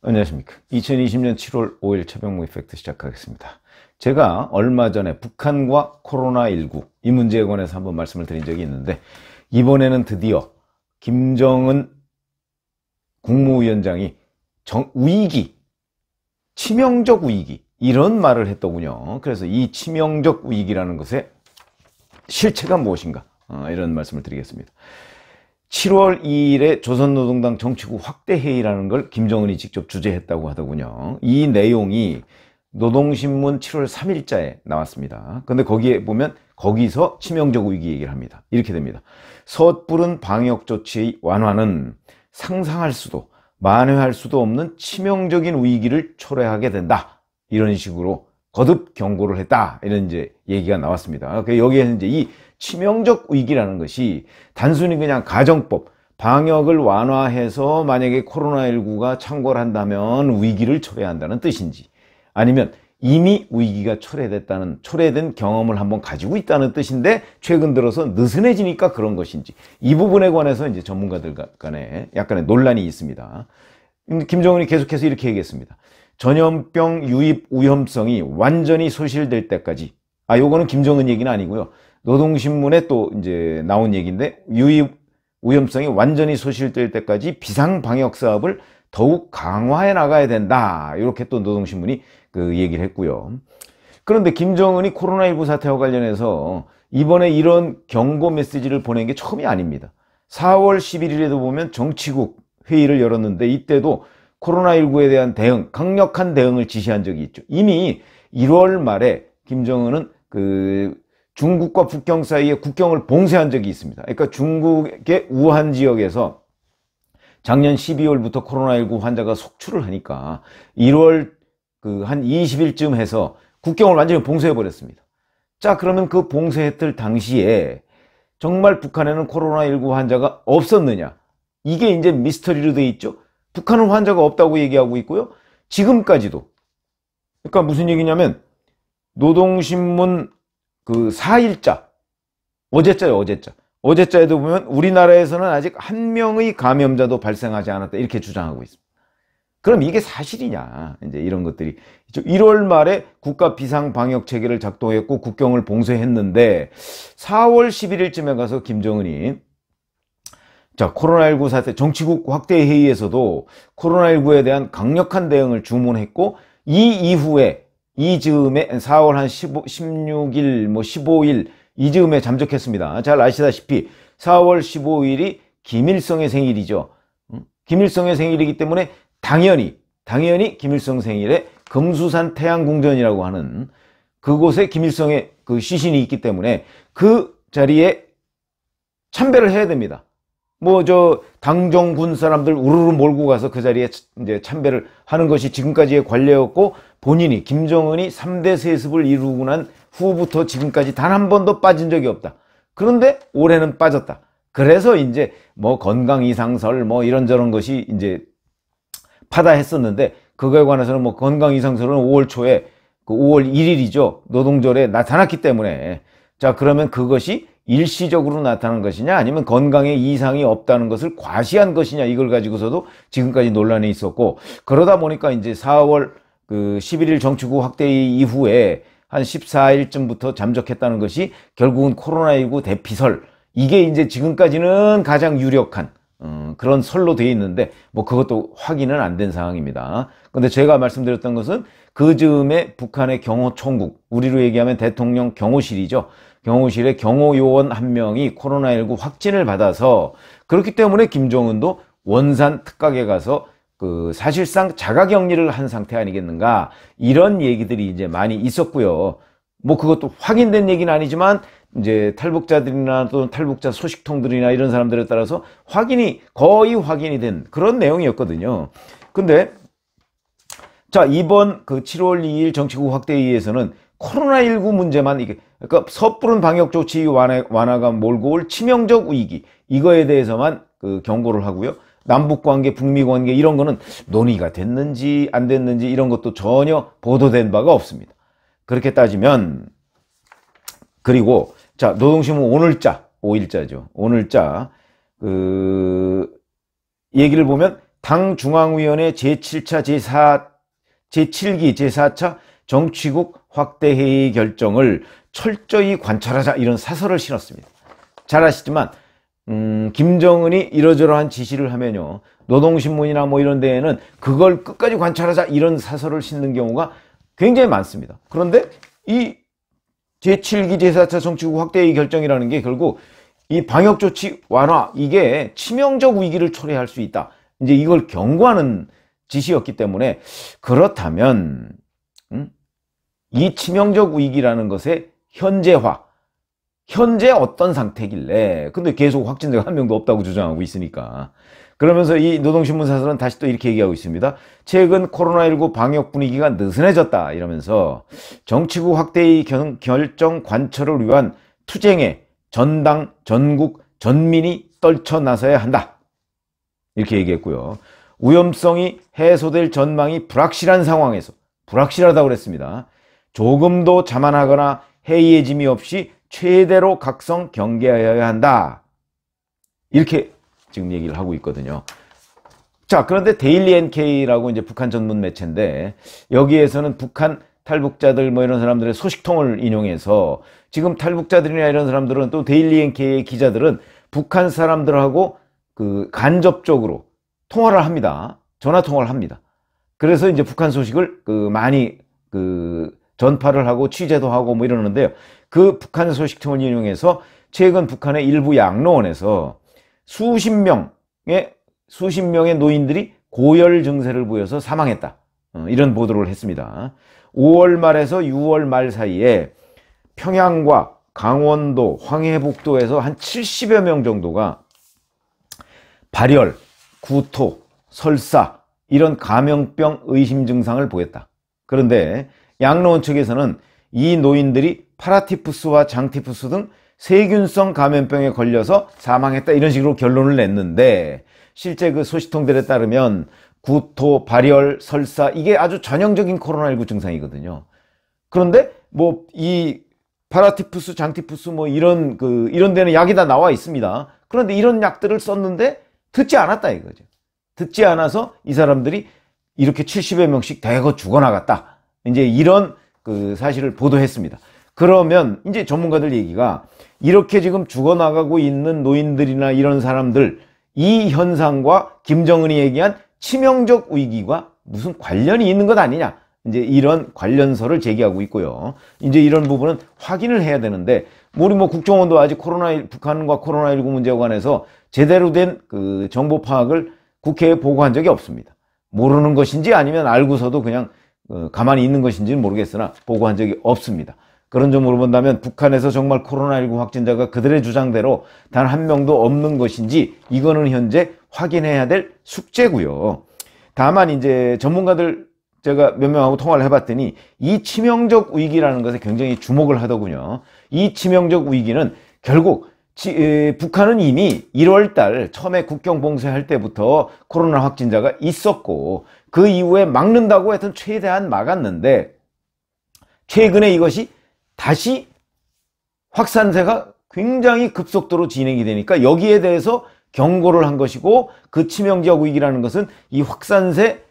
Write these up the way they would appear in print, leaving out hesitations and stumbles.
안녕하십니까. 2020년 7월 5일 최병무 이펙트 시작하겠습니다. 제가 얼마 전에 북한과 코로나19 이 문제에 관해서 한번 말씀을 드린 적이 있는데, 이번에는 드디어 김정은 국무위원장이 위기, 치명적 위기, 이런 말을 했더군요. 그래서 이 치명적 위기라는 것의 실체가 무엇인가, 이런 말씀을 드리겠습니다. 7월 2일에 조선노동당 정치구 확대회의라는 걸 김정은이 직접 주재했다고 하더군요. 이 내용이 노동신문 7월 3일자에 나왔습니다. 근데 거기에 보면 거기서 치명적 위기 얘기를 합니다. 이렇게 됩니다. 섣부른 방역조치의 완화는 상상할 수도 만회할 수도 없는 치명적인 위기를 초래하게 된다. 이런 식으로 거듭 경고를 했다. 이런 이제 얘기가 나왔습니다. 여기에는 이제 이 치명적 위기라는 것이 단순히 그냥 가정법, 방역을 완화해서 만약에 코로나19가 창궐 한다면 위기를 초래한다는 뜻인지, 아니면 이미 위기가 초래된 경험을 한번 가지고 있다는 뜻인데 최근 들어서 느슨해지니까 그런 것인지, 이 부분에 관해서 이제 전문가들 간에 약간의 논란이 있습니다. 김정은이 계속해서 이렇게 얘기했습니다. 전염병 유입 위험성이 완전히 소실될 때까지, 요거는 김정은 얘기는 아니고요. 노동신문에 또 이제 나온 얘기인데, 유입 위험성이 완전히 소실될 때까지 비상방역 사업을 더욱 강화해 나가야 된다. 이렇게 또 노동신문이 그 얘기를 했고요. 그런데 김정은이 코로나19 사태와 관련해서 이번에 이런 경고 메시지를 보낸 게 처음이 아닙니다. 4월 11일에도 보면 정치국 회의를 열었는데, 이때도 코로나19에 대한 대응, 강력한 대응을 지시한 적이 있죠. 이미 1월 말에 김정은은 중국과 북경 사이에 국경을 봉쇄한 적이 있습니다. 그러니까 중국의 우한 지역에서 작년 12월부터 코로나19 환자가 속출을 하니까 1월 한 20일쯤 해서 국경을 완전히 봉쇄해 버렸습니다. 자, 그러면 그 봉쇄했을 당시에 정말 북한에는 코로나19 환자가 없었느냐? 이게 이제 미스터리로 돼 있죠. 북한은 환자가 없다고 얘기하고 있고요. 지금까지도. 그러니까 무슨 얘기냐면, 노동신문 4일자, 어제자예요, 어제자. 어제자에도 보면 우리나라에서는 아직 한 명의 감염자도 발생하지 않았다, 이렇게 주장하고 있습니다. 그럼 이게 사실이냐, 이제 이런 것들이. 1월 말에 국가 비상방역 체계를 작동했고 국경을 봉쇄했는데, 4월 11일쯤에 가서 김정은이 코로나19 사태 정치국 확대 회의에서도 코로나19에 대한 강력한 대응을 주문했고, 이 이후에 이즈음에 4월 한 16일, 15일 이즈음에 잠적했습니다. 잘 아시다시피 4월 15일이 김일성의 생일이죠. 김일성의 생일이기 때문에 당연히 김일성 생일에 금수산 태양궁전이라고 하는 그곳에 김일성의 시신이 있기 때문에 그 자리에 참배를 해야 됩니다. 당정군 사람들 우르르 몰고 가서 그 자리에 이제 참배를 하는 것이 지금까지의 관례였고, 본인이 김정은이 3대 세습을 이루고 난 후부터 지금까지 단 한 번도 빠진 적이 없다. 그런데 올해는 빠졌다. 그래서 이제 건강 이상설 이런저런 것이 이제 파다했었는데, 그거에 관해서는 건강 이상설은 5월 초에 5월 1일이죠. 노동절에 나타났기 때문에, 자, 그러면 그것이 일시적으로 나타난 것이냐, 아니면 건강에 이상이 없다는 것을 과시한 것이냐, 이걸 가지고서도 지금까지 논란이 있었고, 그러다 보니까 이제 4월 11일 정치국 확대회 이후에 한 14일쯤부터 잠적했다는 것이 결국은 코로나19 대피설, 이게 이제 지금까지는 가장 유력한 그런 설로 되어 있는데, 그것도 확인은 안 된 상황입니다. 근데 제가 말씀드렸던 것은 그 즈음에 북한의 경호총국, 우리로 얘기하면 대통령 경호실이죠. 경호실에 경호요원 한 명이 코로나19 확진을 받아서, 그렇기 때문에 김정은도 원산 특각에 가서 사실상 자가격리를 한 상태 아니겠는가, 이런 얘기들이 이제 많이 있었고요. 그것도 확인된 얘기는 아니지만 이제 탈북자들이나 또는 탈북자 소식통들이나 이런 사람들에 따라서 거의 확인이 된 그런 내용이었거든요. 근데 자, 이번 7월 2일 정치국 확대회의에서는 코로나19 문제만, 그러니까 섣부른 방역조치 완화가 몰고 올 치명적 위기, 이거에 대해서만 경고를 하고요. 남북관계, 북미관계 이런 거는 논의가 됐는지 안 됐는지 이런 것도 전혀 보도된 바가 없습니다. 그렇게 따지면, 그리고 자, 노동신문 오늘자, 5일자죠. 오늘자 얘기를 보면 당 중앙위원회 제7차 제7기 제4차 정치국 확대회의 결정을 철저히 관찰하자, 이런 사설을 실었습니다. 잘 아시지만 김정은이 이러저러한 지시를 하면요, 노동신문이나 뭐 이런 데에는 그걸 끝까지 관찰하자 이런 사설을 싣는 경우가 굉장히 많습니다. 그런데 이 제7기 제4차 정치국 확대회의 결정이라는 게 결국 이 방역조치 완화, 이게 치명적 위기를 초래할 수 있다, 이제 이걸 경고하는 지시였기 때문에, 그렇다면 이 치명적 위기라는 것의 현재화, 현재 어떤 상태길래, 근데 계속 확진자가 한 명도 없다고 주장하고 있으니까. 그러면서 이 노동신문 사설은 다시 또 이렇게 얘기하고 있습니다. 최근 코로나19 방역 분위기가 느슨해졌다, 이러면서 정치국 확대의 결정 관철을 위한 투쟁에 전당, 전국, 전민이 떨쳐 나서야 한다, 이렇게 얘기했고요. 위험성이 해소될 전망이 불확실한 상황에서, 불확실하다고 그랬습니다. 조금도 자만하거나 해이해짐이 없이 최대로 각성 경계하여야 한다, 이렇게 지금 얘기를 하고 있거든요. 자, 그런데 데일리 NK라고 이제 북한 전문 매체인데, 여기에서는 북한 탈북자들 뭐 이런 사람들의 소식통을 인용해서, 지금 탈북자들이나 이런 사람들은, 또 데일리 NK의 기자들은 북한 사람들하고 그 간접적으로 통화를 합니다. 전화 통화를 합니다. 그래서 이제 북한 소식을 많이 전파를 하고 취재도 하고 뭐 이러는데요. 그 북한 소식통을 인용해서 최근 북한의 일부 양로원에서 수십 명의 노인들이 고열 증세를 보여서 사망했다, 이런 보도를 했습니다. 5월 말에서 6월 말 사이에 평양과 강원도, 황해북도에서 한 70여 명 정도가 발열, 구토, 설사, 이런 감염병 의심 증상을 보였다. 그런데 양로원 측에서는 이 노인들이 파라티푸스와 장티푸스 등 세균성 감염병에 걸려서 사망했다, 이런 식으로 결론을 냈는데, 실제 그 소식통들에 따르면 구토, 발열, 설사, 이게 아주 전형적인 코로나19 증상이거든요. 그런데 뭐 이 파라티푸스, 장티푸스 뭐 이런 데는 약이 다 나와 있습니다. 그런데 이런 약들을 썼는데 듣지 않았다, 이거죠. 듣지 않아서 이 사람들이 이렇게 70여 명씩 대거 죽어나갔다, 이제 이런 사실을 보도했습니다. 그러면 이제 전문가들 얘기가, 이렇게 지금 죽어나가고 있는 노인들이나 이런 사람들, 이 현상과 김정은이 얘기한 치명적 위기가 무슨 관련이 있는 것 아니냐, 이제 이런 관련서를 제기하고 있고요. 이제 이런 부분은 확인을 해야 되는데, 우리 뭐 국정원도 아직 북한과 코로나19 문제와 관해서 제대로 된 정보 파악을 국회에 보고한 적이 없습니다. 모르는 것인지 아니면 알고서도 그냥 가만히 있는 것인지는 모르겠으나 보고한 적이 없습니다. 그런 점으로 본다면 북한에서 정말 코로나19 확진자가 그들의 주장대로 단 한 명도 없는 것인지, 이거는 현재 확인해야 될 숙제고요. 다만 이제 전문가들 제가 몇 명하고 통화를 해봤더니 이 치명적 위기라는 것에 굉장히 주목을 하더군요. 이 치명적 위기는 결국 북한은 이미 1월달 처음에 국경 봉쇄할 때부터 코로나 확진자가 있었고, 그 이후에 막는다고 하여튼 최대한 막았는데, 최근에 이것이 다시 확산세가 굉장히 급속도로 진행이 되니까 여기에 대해서 경고를 한 것이고, 그 치명적 위기라는 것은 이 확산세가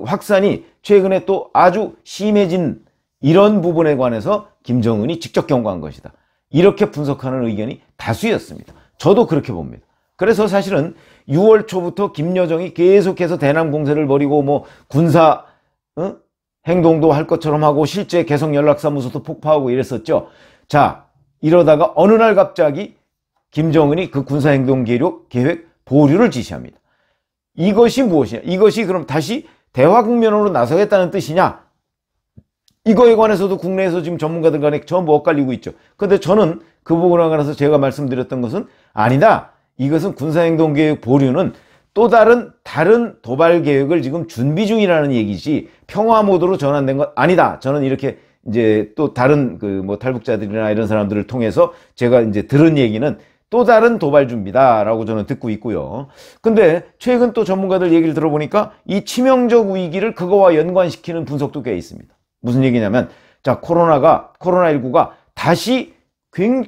확산이 최근에 또 아주 심해진 이런 부분에 관해서 김정은이 직접 경고한 것이다, 이렇게 분석하는 의견이 다수였습니다. 저도 그렇게 봅니다. 그래서 사실은 6월 초부터 김여정이 계속해서 대남 공세를 벌이고 뭐 군사 행동도 할 것처럼 하고 실제 개성 연락사무소도 폭파하고 이랬었죠. 자, 이러다가 어느 날 갑자기 김정은이 그 군사행동 계획 보류를 지시합니다. 이것이 무엇이냐? 이것이 그럼 다시 대화 국면으로 나서겠다는 뜻이냐? 이거에 관해서도 국내에서 지금 전문가들 간에 전부 엇갈리고 있죠. 그런데 저는 그 부분에 관해서 제가 말씀드렸던 것은, 아니다, 이것은 군사행동 계획 보류는 또 다른 도발 계획을 지금 준비 중이라는 얘기지 평화 모드로 전환된 건 아니다. 저는 이렇게 이제 또 다른 뭐 탈북자들이나 이런 사람들을 통해서 제가 이제 들은 얘기는 또 다른 도발 준비다라고 저는 듣고 있고요. 근데 최근 또 전문가들 얘기를 들어보니까 이 치명적 위기를 그거와 연관시키는 분석도 꽤 있습니다. 무슨 얘기냐면, 자, 코로나19가 다시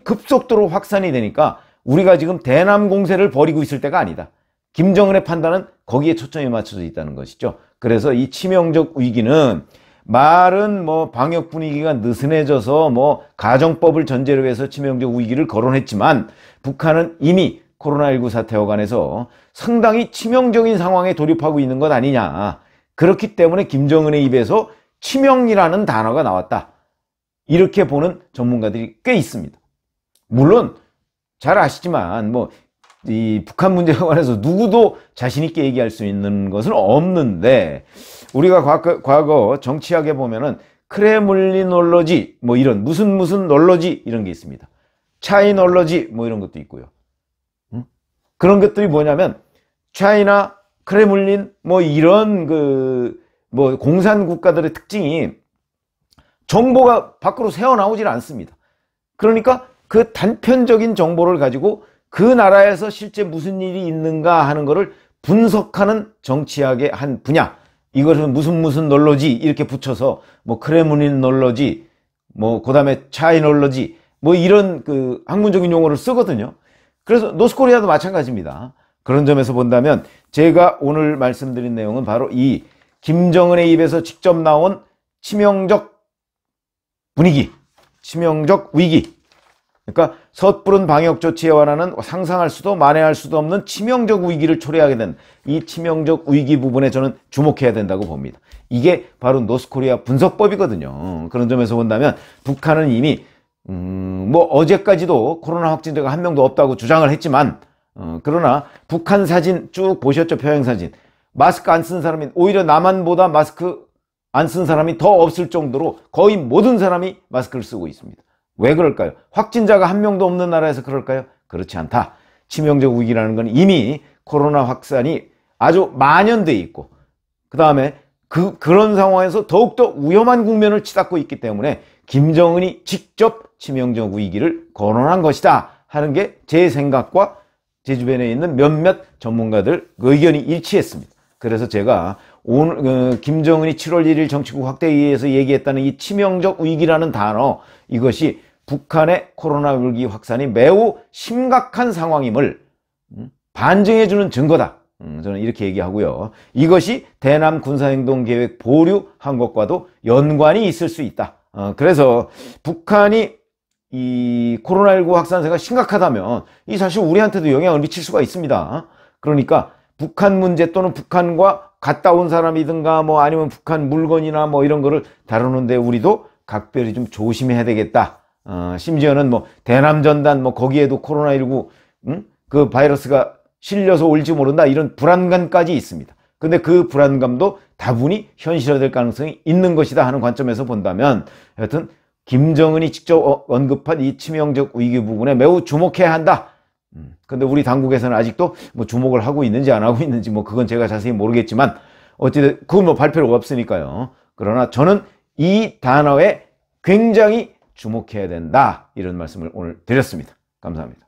급속도로 확산이 되니까 우리가 지금 대남 공세를 벌이고 있을 때가 아니다. 김정은의 판단은 거기에 초점이 맞춰져 있다는 것이죠. 그래서 이 치명적 위기는 말은 뭐 방역 분위기가 느슨해져서 뭐 가정법을 전제로 해서 치명적 위기를 거론했지만 북한은 이미 코로나19 사태와 관해서 상당히 치명적인 상황에 돌입하고 있는 것 아니냐. 그렇기 때문에 김정은의 입에서 치명이라는 단어가 나왔다. 이렇게 보는 전문가들이 꽤 있습니다. 물론 잘 아시지만 뭐 이 북한 문제에 관해서 누구도 자신 있게 얘기할 수 있는 것은 없는데 우리가 과거 정치학에 보면은 크레물리놀로지 뭐 이런 무슨 놀로지 이런 게 있습니다. 차이놀로지 뭐 이런 것도 있고요. 그런 것들이 뭐냐면 차이나 크레물린 뭐 이런 뭐 공산 국가들의 특징이 정보가 밖으로 새어나오질 않습니다. 그러니까 그 단편적인 정보를 가지고 그 나라에서 실제 무슨 일이 있는가 하는 것을 분석하는 정치학의 한 분야. 이것은 무슨 놀로지 이렇게 붙여서 뭐 크레물린 놀로지 뭐 그다음에 차이놀로지 뭐 이런 학문적인 용어를 쓰거든요. 그래서 노스코리아도 마찬가지입니다. 그런 점에서 본다면 제가 오늘 말씀드린 내용은 바로 이 김정은의 입에서 직접 나온 치명적 분위기, 치명적 위기. 그러니까 섣부른 방역 조치에 관한 상상할 수도 만회할 수도 없는 치명적 위기를 초래하게 된 이 치명적 위기 부분에 저는 주목해야 된다고 봅니다. 이게 바로 노스코리아 분석법이거든요. 그런 점에서 본다면 북한은 이미 뭐 어제까지도 코로나 확진자가 한 명도 없다고 주장을 했지만 그러나 북한 사진 쭉 보셨죠? 표행 사진. 마스크 안 쓴 사람이 오히려 남한보다 마스크 안 쓴 사람이 더 없을 정도로 거의 모든 사람이 마스크를 쓰고 있습니다. 왜 그럴까요? 확진자가 한 명도 없는 나라에서 그럴까요? 그렇지 않다. 치명적 위기라는 건 이미 코로나 확산이 아주 만연돼 있고 그 다음에 그런 상황에서 더욱더 위험한 국면을 치닫고 있기 때문에 김정은이 직접 치명적 위기를 거론한 것이다 하는 게 제 생각과 제 주변에 있는 몇몇 전문가들 의견이 일치했습니다. 그래서 제가 오늘 김정은이 7월 1일 정치국 확대회의에서 얘기했다는 이 치명적 위기라는 단어, 이것이 북한의 코로나 위기 확산이 매우 심각한 상황임을 반증해주는 증거다. 저는 이렇게 얘기하고요. 이것이 대남 군사행동계획 보류한 것과도 연관이 있을 수 있다. 그래서 북한이 이 코로나19 확산세가 심각하다면 이 사실 우리한테도 영향을 미칠 수가 있습니다. 그러니까 북한 문제 또는 북한과 갔다 온 사람이든가 뭐 아니면 북한 물건이나 뭐 이런 거를 다루는데 우리도 각별히 좀 조심해야 되겠다. 심지어는 뭐 대남전단 뭐 거기에도 코로나19 그 바이러스가 실려서 올지 모른다 이런 불안감까지 있습니다. 근데 그 불안감도 다분히 현실화될 가능성이 있는 것이다 하는 관점에서 본다면 여하튼 김정은이 직접 언급한 이 치명적 위기 부분에 매우 주목해야 한다. 근데 우리 당국에서는 아직도 뭐 주목을 하고 있는지 안 하고 있는지 뭐 그건 제가 자세히 모르겠지만 어쨌든 그건 뭐 발표가 없으니까요. 그러나 저는 이 단어에 굉장히 주목해야 된다 이런 말씀을 오늘 드렸습니다. 감사합니다.